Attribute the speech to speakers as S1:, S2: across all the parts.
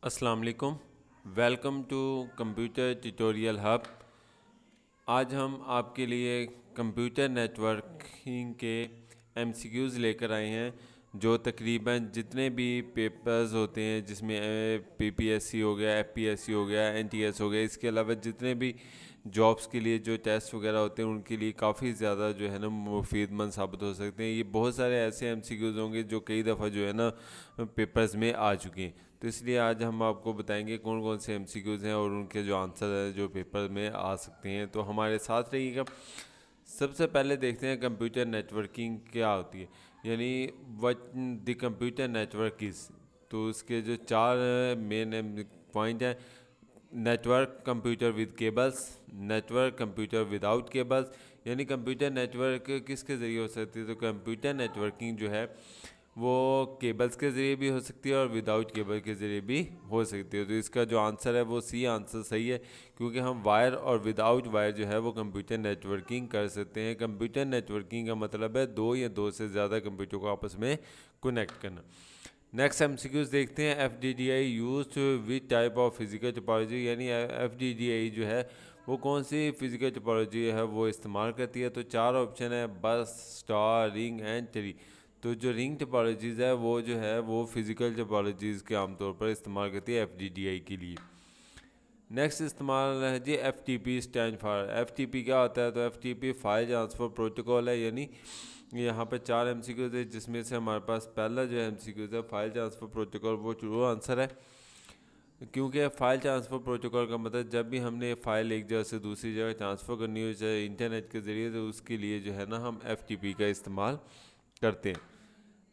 S1: अस्सलाम वालेकुम। Welcome to computer tutorial hub. आज हम आपके लिए कंप्यूटर नेटवर्किंग के एमसीक्यूज़ लेकर आए हैं जो तकरीबन जितने भी पेपर्स होते हैं जिसमें पीपीएससी हो गया, एफपीएससी हो गया, एनटीएस हो गया, इसके अलावा जितने भी जॉब्स के लिए जो टेस्ट वगैरह होते हैं उनके लिए काफ़ी ज़्यादा जो है ना मुफीदमंद साबित हो सकते हैं। ये बहुत सारे ऐसे एमसीक्यूज़ होंगे जो कई दफ़ा जो है ना पेपर्स में आ चुके हैं। तो इसलिए आज हम आपको बताएंगे कौन कौन से एमसीक्यूज़ हैं और उनके जो आंसर हैं जो पेपर में आ सकते हैं। तो हमारे साथ रहिएगा। सबसे पहले देखते हैं कंप्यूटर नेटवर्किंग क्या होती है, यानी what the computer network is. तो उसके जो चार मेन पॉइंट हैं: network computer with cables, network computer without cables, यानी कंप्यूटर नेटवर्क किसके ज़रिए हो सकती है। तो कंप्यूटर नेटवर्किंग जो है वो केबल्स के ज़रिए भी हो सकती है और विदाउट केबल के ज़रिए भी हो सकती है। तो इसका जो आंसर है वो सी आंसर सही है, क्योंकि हम वायर और विदाउट वायर जो है वो कंप्यूटर नेटवर्किंग कर सकते हैं। कंप्यूटर नेटवर्किंग का मतलब है दो या दो से ज़्यादा कंप्यूटर को आपस में कनेक्ट करना। नेक्स्ट एमसीक्यूज देखते हैं। FDDI used which type of physical topology, यानी एफडीडीआई जो है वो कौन सी फिजिकल टोपोलॉजी है वो इस्तेमाल करती है। तो चार ऑप्शन है: बस, स्टार, रिंग एंड ट्री। तो जो रिंग टोपोलॉजीज़ है वो जो है वो फिजिकल टोपोलॉजीज़ के आमतौर पर इस्तेमाल करती है एफडीडीआई के लिए। नेक्स्ट इस्तेमाल है जी एफटीपी स्टैंड फॉर। एफटीपी क्या होता है? तो एफटीपी फाइल ट्रांसफ़र प्रोटोकॉल है। यानी यहाँ पे चार एमसीक्यूज़ है जिसमें से हमारे पास पहला जो एमसीक्यूज़ है फाइल ट्रांसफ़र प्रोटोकॉल, वो ट्रू आंसर है, क्योंकि फाइल ट्रांसफ़र प्रोटोकॉल का मतलब जब भी हमने फ़ाइल एक जगह से दूसरी जगह ट्रांसफ़र करनी हो चाहे इंटरनेट के ज़रिए, तो उसके लिए जो है ना हम एफटीपी का इस्तेमाल करते हैं।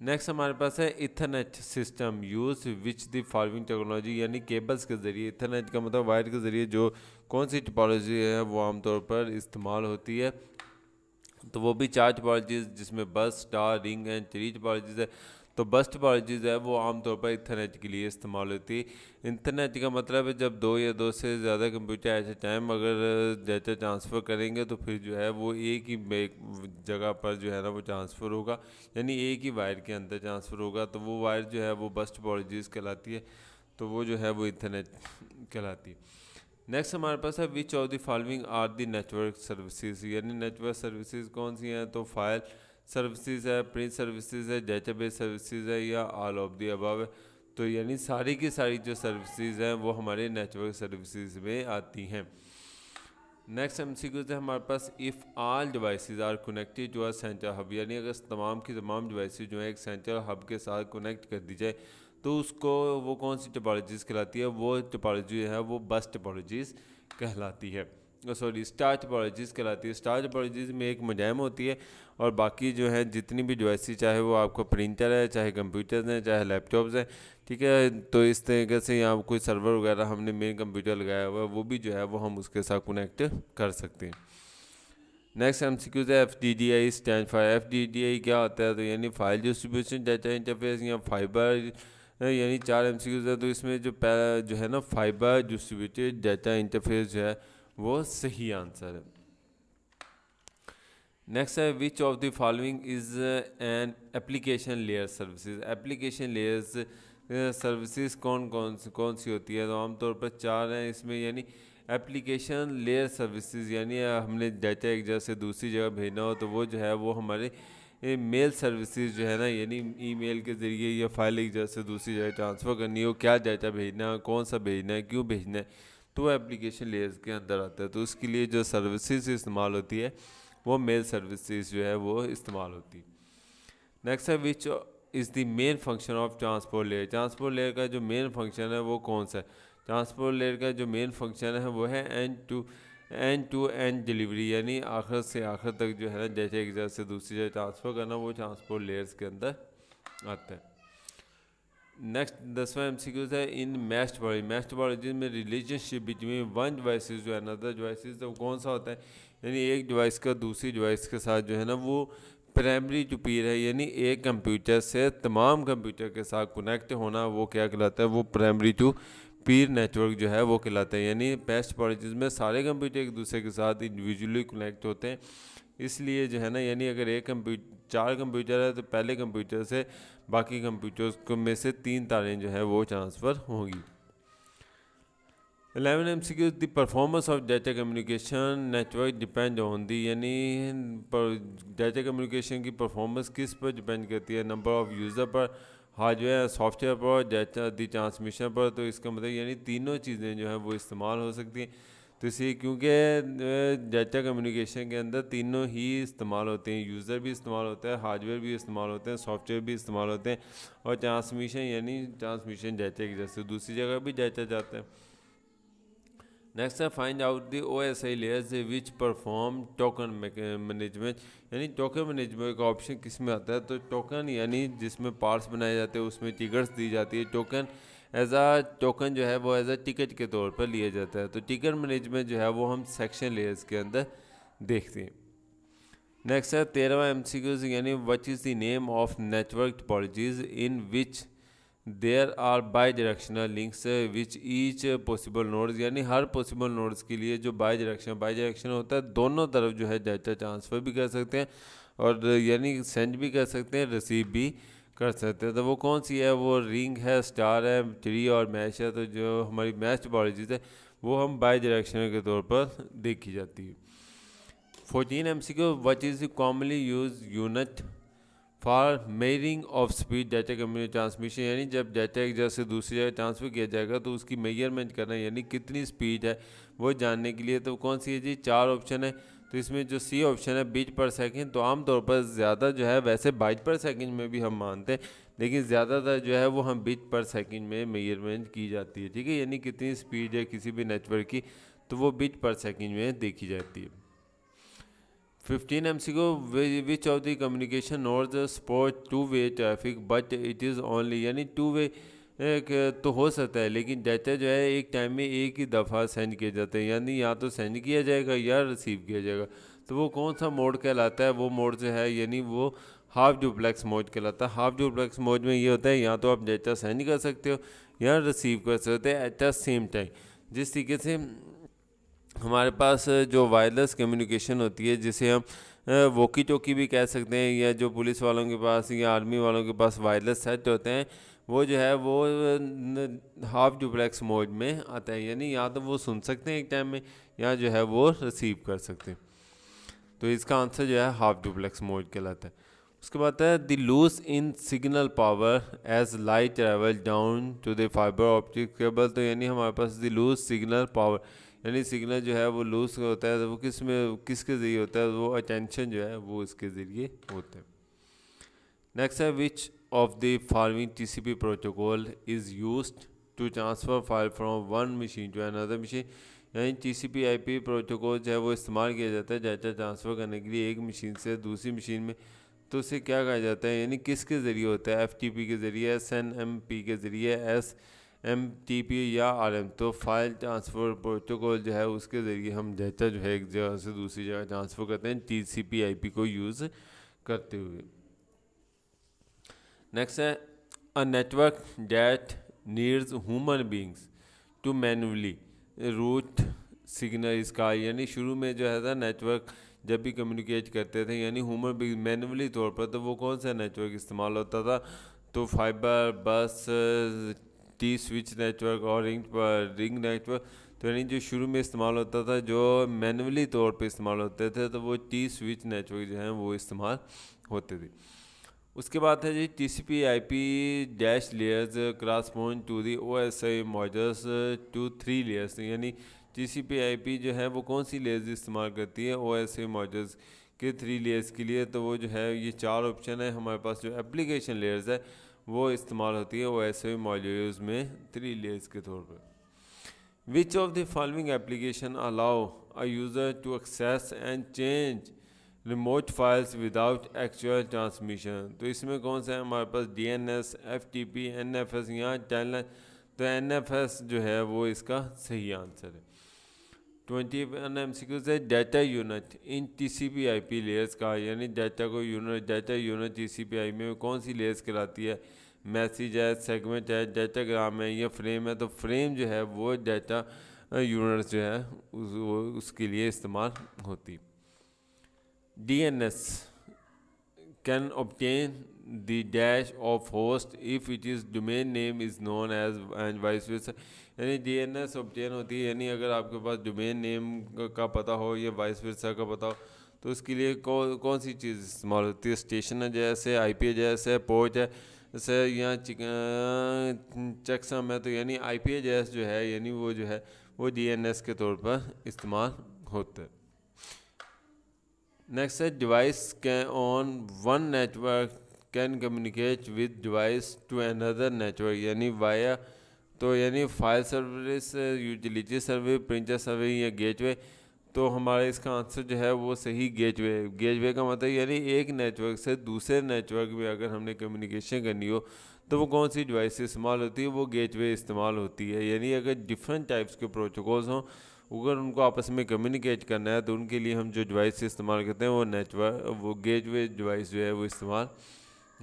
S1: नेक्स्ट हमारे पास है Ethernet system use which the following technology, यानी केबल्स के ज़रिए। इथरनेट का मतलब वायर के ज़रिए जो कौन सी टोपोलॉजी है वो आमतौर पर इस्तेमाल होती है। तो वो भी चार टोपोलॉजीज़ जिसमें बस, star, ring and tree topologies है। तो बस टोपोलॉजीज़ है वो आमतौर पर इंटरनेट के लिए इस्तेमाल होती है। इंटरनेट का मतलब है जब दो या दो से ज़्यादा कंप्यूटर एट ए टाइम अगर डाटा ट्रांसफ़र करेंगे तो फिर जो है वो एक ही जगह पर जो है ना वो ट्रांसफ़र होगा, यानी एक ही वायर के अंदर ट्रांसफ़र होगा। तो वो वायर जो है वो बस टोपोलॉजीज़ कहलाती है, तो वो जो है वो इंटरनेट कहलाती है। नेक्स्ट हमारे पास है which of the following are the network services, यानी नेटवर्क सर्विसेज कौन सी हैं। तो फाइल सर्विसेज है, प्रिंट सर्विसेज है, डेटाबेस सर्विसेज है, या ऑल ऑफ द अबव है। तो यानी सारी की सारी जो सर्विसेज हैं वो हमारे नेटवर्क सर्विसेज में आती हैं। नेक्स्ट एमसीक्यू है हमारे पास if all devices are connected to a central hub, यानी अगर तमाम की तमाम डिवाइसेस जो है एक सेंट्रल हब के साथ कनेक्ट कर दी जाए तो उसको वो कौन सी टोपोलॉजीज़ कहलाती है। वो टोपोलॉजी है वो बस टोपोलॉजीज़ कहलाती है, सॉरी स्टार टोपोलॉजीज़ कहलाती है। स्टार टोपोलॉजीज़ में एक मोडेम होती है और बाकी जो है जितनी भी डिवाइसेस, चाहे वो आपका प्रिंटर है, चाहे कंप्यूटर्स हैं, चाहे लैपटॉप्स हैं, ठीक है। तो इस तरीके से यहाँ कोई सर्वर वगैरह हमने मेन कंप्यूटर लगाया हुआ है वो भी जो है वो हम उसके साथ कनेक्ट कर सकते हैं। नेक्स्ट एमसीक्यू है F D D I stand for. F D D I क्या होता है? तो यानी फाइल डिस्ट्रीब्यूशन डाटा इंटरफेस या फाइबर, यानी चार एमसीक्यूज है। तो इसमें जो है ना फाइबर डिस्ट्रीब्यूटेड डाटा इंटरफेस जो है वो सही आंसर है। नेक्स्ट है which of the following is an application layer services. Application layers services कौन सी होती है? तो आमतौर पर चार हैं इसमें, यानी एप्लीकेशन लेयर सर्विसेज, यानी हमने डाटा एक जगह से दूसरी जगह भेजना हो तो वो जो है वो हमारे मेल सर्विसेज जो है ना, यानी ईमेल के ज़रिए या फाइल एक जगह से दूसरी जगह ट्रांसफ़र करनी हो, क्या डाटा भेजना है, कौन सा भेजना है, क्यों भेजना है, तो वो एप्लीकेशन लेयर्स के अंदर आता है। तो उसके लिए जो सर्विसेज इस्तेमाल होती है वो मेल सर्विसेज जो है वो इस्तेमाल होती है। नेक्स्ट है which is the main function of transport layer. Transport layer का जो मेन फंक्शन है वो कौन सा है? ट्रांसपोर्ट लेयर का जो मेन फंक्शन है वो है एंड टू एंड डिलीवरी, यानी आखिर से आखिर तक जो है ना डाटा एक जगह से दूसरी जगह ट्रांसफ़र करना, वो ट्रांसपोर्ट लेयर्स के अंदर आता है। नेक्स्ट 10वां एमसीक्यू है इन मैश टोपोलॉजी। मैश टोपोलॉजी में रिलेशनशिप बिटवीन वन डिवाइसेस जो है अनदर डिवाइसेस, तो कौन सा होता है? यानी एक डिवाइस का दूसरी डिवाइस के साथ जो है ना वो प्राइमरी टू पीर है, यानी एक कंप्यूटर से तमाम कंप्यूटर के साथ कनेक्ट होना, वो क्या कहलाता है? वो प्राइमरी टू पीर नेटवर्क जो है वो कहलाता है। यानी मैश टोपोलॉजीज में सारे कंप्यूटर एक दूसरे के साथ इंडिविजुअली कनेक्ट होते हैं, इसलिए जो है ना, यानी अगर एक चार कंप्यूटर है तो पहले कंप्यूटर से बाकी कंप्यूटर्स को में से तीन तारें जो है वो ट्रांसफ़र होंगी। 11 MCQ the performance of data communication network depend on the, यानी डाटा कम्युनिकेशन की परफॉर्मेंस किस पर डिपेंड करती है, नंबर ऑफ यूज़र पर, हार्डवेयर सॉफ्टवेयर पर, डाटा दी ट्रांसमिशन पर। तो इसका मतलब यानी तीनों चीज़ें जो हैं वो इस्तेमाल हो सकती हैं। तो इसी क्योंकि डाटा कम्युनिकेशन के अंदर तीनों ही इस्तेमाल होते हैं, यूज़र भी इस्तेमाल होता है, हार्डवेयर भी इस्तेमाल होते हैं, सॉफ्टवेयर भी इस्तेमाल होते हैं, और ट्रांसमिशन यानी ट्रांसमिशन डाटा की जैसे दूसरी जगह भी डाटा जाता है। नेक्स्ट है find out the OSI layers which perform token management, यानी टोकन मैनेजमेंट का ऑप्शन किस में आता है। तो टोकन यानी जिसमें पार्ट्स बनाए जाते हैं उसमें टिकट्स दी जाती है। टोकन टोकन जो है वो एज अ टिकट के तौर पर लिया जाता है। तो टिकट मैनेजमेंट जो है वो हम सेक्शन लेयर्स के अंदर देखते हैं। नेक्स्ट है 13वां MCQs, यानी what is the name of network topologies in which there are bidirectional links which each possible nodes, यानी हर पॉसिबल नोड्स के लिए जो बाई डायरेक्शन होता है, दोनों तरफ जो है डाटा ट्रांसफ़र भी कर सकते हैं और यानी सेंड भी कर सकते हैं, रिसीव भी कर सकते हैं। तो वो कौन सी है, वो रिंग है, स्टार है, ट्री और मैश है। तो जो हमारी मैश टोपोलॉजीज है वो हम बाई डायरेक्शनल के तौर पर देखी जाती है। 14 MCQ what is commonly use unit for measuring of speed data communication transmission, यानी जब डाटा एक जगह से दूसरी जगह ट्रांसफ़र किया जाएगा तो उसकी मेजरमेंट करना, यानी कितनी स्पीड है वो जानने के लिए। तो कौन सी है जी, 4 ऑप्शन है। तो इसमें जो सी ऑप्शन है बीट पर सेकंड, तो आमतौर पर ज़्यादा जो है वैसे बाइट पर सेकंड में भी हम मानते हैं, लेकिन ज़्यादातर जो है वो हम बीट पर सेकंड में मेजरमेंट की जाती है। ठीक है, यानी कितनी स्पीड है किसी भी नेटवर्क की, तो वो बीट पर सेकंड में देखी जाती है। 15 MCQ which of the communication nodes support two way traffic but it is only, यानी टू वे तो हो सकता है लेकिन डाटा जो है एक टाइम में एक ही दफ़ा सेंड किया जाता है, यानी या तो सेंड किया जाएगा या रिसीव किया जाएगा। तो वो कौन सा मोड कहलाता है, वो मोड जो है यानी वो हाफ डुप्लेक्स मोड कहलाता है। हाफ डुप्लेक्स मोड में ये होता है या तो आप डाटा सेंड कर सकते हो या रिसीव कर सकते हो एट द सेम टाइम। जिस तरीके से हमारे पास जो वायरलेस कम्युनिकेशन होती है, जिसे हम वोकी टोकी भी कह सकते हैं, या जो पुलिस वालों के पास या आर्मी वालों के पास वायरलेस सेट होते हैं, वो जो है वो हाफ डुप्लेक्स मोड में आता है, यानी या तो वो सुन सकते हैं एक टाइम में या जो है वो रिसीव कर सकते हैं। तो इसका आंसर जो है हाफ डुप्लेक्स मोड कहलाता है। उसके बाद है the lose in signal power as light travel down to the fibre optic cable, तो यानी हमारे पास द लूज सिग्नल पावर, यानी सिग्नल जो है वो लूज होता है, तो वो किसके ज़रिए होता है, वो अटेंशन जो है वो इसके ज़रिए होता है। नेक्स्ट है which of the following TCP protocol is used to transfer file from one machine to another machine, यानी TCP IP प्रोटोकॉल जो है वो इस्तेमाल किया जाता है डाटा ट्रांसफ़र करने के लिए एक मशीन से दूसरी मशीन में। तो उसे क्या कहा जाता है, यानी किसके ज़रिए होता है, FTP के ज़रिए, SNMP के ज़रिए, SMTP या RM। तो फाइल ट्रांसफ़र प्रोटोकॉल जो है उसके ज़रिए हम डाटा जो है एक जगह से दूसरी जगह ट्रांसफ़र करते हैं TCP IP को यूज़ करते हुए। नेक्स्ट है a network that needs human beings to manually route signal इसका, यानी शुरू में जो है था नेटवर्क जब भी कम्युनिकेट करते थे यानी ह्यूमन बींग मैनुअली तौर पर, तो वो कौन सा नेटवर्क इस्तेमाल होता था, तो फाइबर, बस, टी स्विच नेटवर्क और रिंग नेटवर्क। तो यानी जो शुरू में इस्तेमाल होता था जो मैनुअली तौर पे इस्तेमाल होते थे, तो वो टी स्विच नेटवर्क जो हैं वो इस्तेमाल होते थे। उसके बाद है जी TCP IP dash layers crosspoint to the OSI modules to 3 layers, यानी TCP IP जो है वो कौन सी लेयर्स इस्तेमाल करती है OSI मॉड्यूल्स के 3 लेयर्स के लिए। तो वो जो है ये 4 ऑप्शन है हमारे पास। जो एप्लीकेशन लेयर्स है वो इस्तेमाल होती है OSI मॉड्यूल्स में 3 लेयर्स के तौर पर। Which of the following application allow a user to access and change remote files without actual transmission, तो इसमें कौन सा है हमारे पास DNS, FTP, NFS या टेलनेट। तो NFS जो है वो इसका सही आंसर है। 21 MCQ से data unit in TCP IP layers का, यानी डाटा यूनिट TCP IP में कौन सी लेयर्स कहलाती है, मैसेज है, सेगमेंट है, डाटाग्राम है या फ्रेम है। तो फ्रेम जो है वो डाटा यूनिट जो है उसके लिए इस्तेमाल होती। DNS can obtain the dash of host if its domain name is known as and vice versa। यानी DNS obtain होती है, यानी अगर आपके पास डोमेन नेम का पता हो या वाइस वर्सा का पता हो तो उसके लिए कौन सी चीज़ इस्तेमाल होती है? स्टेशन है, जैसे IP एड्रेस है, पोर्ट है, जैसे यहाँ चेकसम है, तो यानी IP एड्रेस जो है यानी वो जो है वो DNS के तौर पर इस्तेमाल होता है। नेक्स्ट है device can on one network can communicate with device to another network, यानी वाया, तो यानी file service, utility service, printer service या गेटवे। तो हमारा इसका आंसर जो है वो सही गेटवे। गेटवे का मतलब यानी एक नेटवर्क से दूसरे नेटवर्क में अगर हमने कम्युनिकेशन करनी हो तो वो कौन सी डिवाइस इस्तेमाल होती है? वो गेटवे इस्तेमाल होती है। यानी अगर डिफरेंट टाइप्स के प्रोटोकॉल्स हों, अगर उनको आपस में कम्युनिकेट करना है तो उनके लिए हम जो डिवाइस इस्तेमाल करते हैं वो नेटवर्क, वो गेटवे डिवाइस जो है वो इस्तेमाल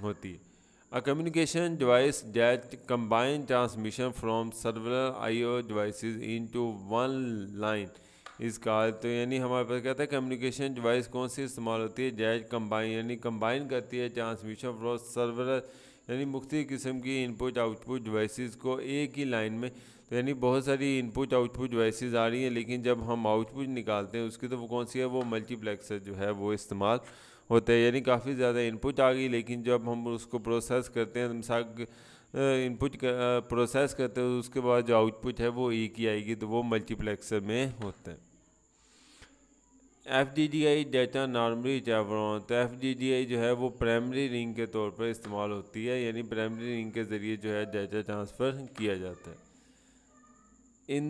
S1: होती है। A communication device that combine transmission from several I/O devices into one line is called। तो यानी हमारे पास कहता है कम्युनिकेशन डिवाइस कौन सी इस्तेमाल होती है? दैट कंबाइन, यानी कंबाइन करती है ट्रांसमिशन फ्रॉम सर्वर, यानी मुख्तलिफ किस्म की इनपुट आउटपुट डिवाइसेस को एक ही लाइन में। तो यानी बहुत सारी इनपुट आउटपुट डिवाइसेस आ रही हैं, लेकिन जब हम आउटपुट निकालते हैं उसकी तो वो कौन सी है? वो मल्टीप्लेक्सर जो है वो इस्तेमाल होता है। यानी काफ़ी ज़्यादा इनपुट आ गई, लेकिन जब हम उसको प्रोसेस करते हैं, मिसाल इनपुट प्रोसेस करते हैं उसके बाद जो आउटपुट है वो एक ही आएगी, तो वो मल्टीप्लेक्सर में होता है। FDDI डाटा नॉर्मली ट्रैवल, तो FDDI जो है वो प्राइमरी रिंग के तौर पर इस्तेमाल होती है, यानी प्राइमरी रिंग के ज़रिए जो है डाटा ट्रांसफ़र किया जाता है। In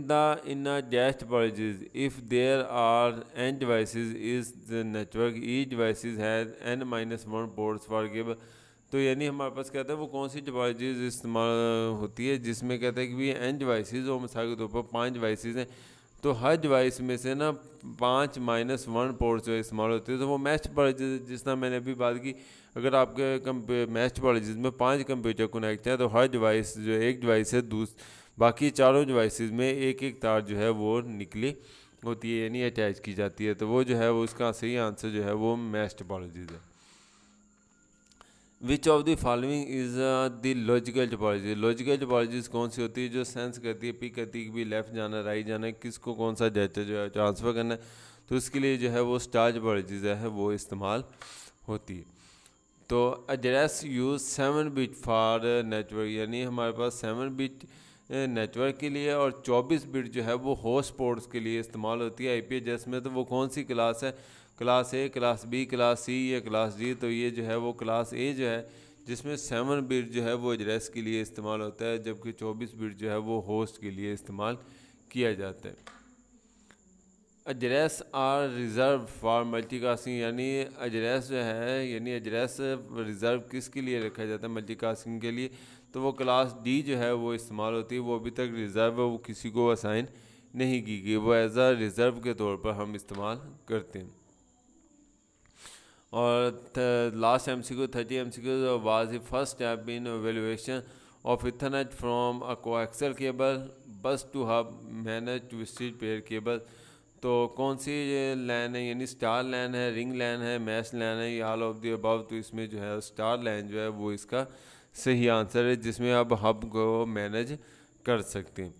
S1: a dash topologies, if there are n devices is the network, each devices has n-1 ports for cable। तो यानी हमारे पास कहता है वो कौन सी टोपोलॉजीज इस्तेमाल होती है जिसमें कहता है कि भी n डिवाइसेस और मिसाल के तौर पर 5 डिवाइसेस हैं, तो हर डिवाइस में से ना 5-1 पोर्ट जो इस्तेमाल होती है। तो वो मैच टोपोलॉजीज जिस तरह मैंने अभी बात की, अगर आपके मैच टोपोलॉजीज में 5 कंप्यूटर कनेक्ट हैं तो हर डिवाइस जो एक डिवाइस है बाकी चारों डिवाइसेस में एक एक तार जो है वो निकली होती है, यानी अटैच की जाती है। तो वो जो है वो उसका सही आंसर जो है वो मैच टोपोलॉजीज है। Which of the following is the logical topology? Logical topologies कौन सी होती है? जो सेंस करती है, पिक करती है कि भी लेफ्ट जाना, राइट जाना, किसको कौन सा डाटा जो है ट्रांसफ़र करना है, तो उसके लिए जो है वो स्टार टोपोलॉजीज है वो इस्तेमाल होती है। तो address use 7 bit for network, यानी हमारे पास 7 बिट नेटवर्क के लिए और 24 बिट जो है वो होस्ट पोर्ट्स के लिए इस्तेमाल होती है। IP एड्रेस में तो वो कौन सी क्लास है? Class A, class B, class C या क्लास D? तो ये जो है वो क्लास A जो है जिसमें 7 बिट जो है वो एड्रेस के लिए इस्तेमाल होता है, जबकि 24 बिट जो है वो होस्ट के लिए इस्तेमाल किया जाता है। Address are reserve for multicasting, यानी एड्रेस जो है यानी एड्रेस रिज़र्व किसके लिए रखा जाता है? मल्टीकास्टिंग के लिए। तो वो क्लास D जो है वो इस्तेमाल होती है, वो अभी तक रिज़र्व है, वो किसी को असाइन नहीं की गई, वो एज आ रिज़र्व के तौर पर हम इस्तेमाल करते हैं। और last MCQ 30 MCQ was the first step in evaluation of Ethernet from a coaxial cable bus to hub manage twisted pair cable. तो कौन सी लैन है? यानी स्टार लैन है, रिंग लैन है, मैश लैन है, या ऑल ऑफ द अबव। तो इसमें जो है स्टार लैन जो है वो इसका सही आंसर है, जिसमें आप हब को मैनेज कर सकते हैं।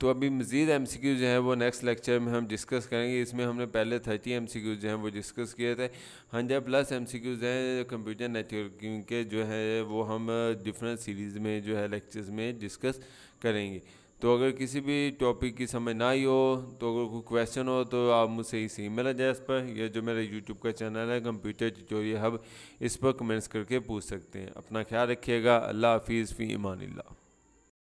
S1: तो अभी मज़ीद MCQ जो है वो नेक्स्ट लेक्चर में हम डिस्कस करेंगे। इसमें हमने पहले 30 MCQ जो हैं वो डिस्कस किए थे। 100+ MCQ हैं कंप्यूटर नेटवर्किंग के जो है वो हम डिफरेंट सीरीज़ में जो है लेक्चर्स में डिस्कस करेंगे। तो अगर किसी भी टॉपिक की समझ ना आई हो, तो अगर कोई क्वेश्चन हो तो आप मुझसे इस ईमेल एड्रेस पर या जो मेरा यूट्यूब का चैनल है कंप्यूटर ट्यूटोरियल हब, इस पर कमेंट्स करके पूछ सकते हैं। अपना ख्याल रखिएगा। अल्लाह हाफिज़, फ़ी अमानिल्लाह।